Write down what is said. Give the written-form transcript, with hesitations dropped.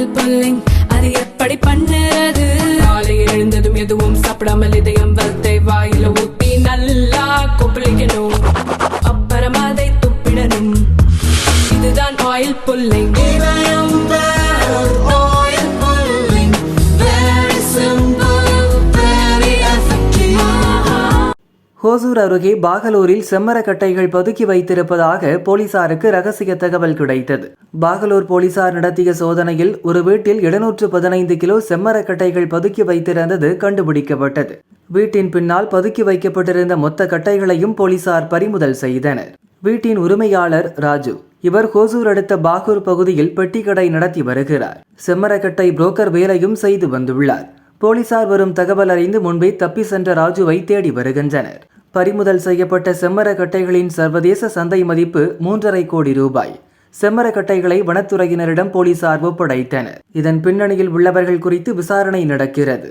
Oil pulling அது எப்படி பண்ணுறது? காலையில் எழுந்ததும் எதுவும் சாப்பிடாமல் இதயம் வளத்தை வாயில ஊத்தி நல்லா கொப்பளிக்கணும். அப்புறம் அதை துப்பிடணும். இதுதான் ஆயில் புல்லிங். ஹோசூர் அருகே பாகலூரில் செம்மரக்கட்டைகள் பதுக்கி வைத்திருப்பதாக போலீசாருக்கு ரகசிய தகவல் கிடைத்தது. பாகலூர் போலீசார் நடத்திய சோதனையில் ஒரு வீட்டில் 715 கிலோ செம்மரக்கட்டைகள் பதுக்கி வைத்திருந்தது கண்டுபிடிக்கப்பட்டது. வீட்டின் பின்னால் பதுக்கி வைக்கப்பட்டிருந்த மொத்த கட்டைகளையும் போலீசார் பறிமுதல் செய்தனர். வீட்டின் உரிமையாளர் ராஜு. இவர் ஹோசூர் அடுத்த பாகூர் பகுதியில் பெட்டிக்கடை நடத்தி வருகிறார். செம்மரக்கட்டை புரோக்கர் வேலையும் செய்து வந்துள்ளார். போலீசார் வரும் தகவல் அறிந்து முன்பே தப்பி சென்ற ராஜுவை தேடி வருகின்றனர். பறிமுதல் செய்யப்பட்ட செம்மரக்கட்டைகளின் சர்வதேச சந்தை மதிப்பு 3.5 கோடி ரூபாய். செம்மரக்கட்டைகளை வனத்துறையினரிடம் போலீசார் ஒப்படைத்தனர். இதன் பின்னணியில் உள்ளவர்கள் குறித்து விசாரணை நடக்கிறது.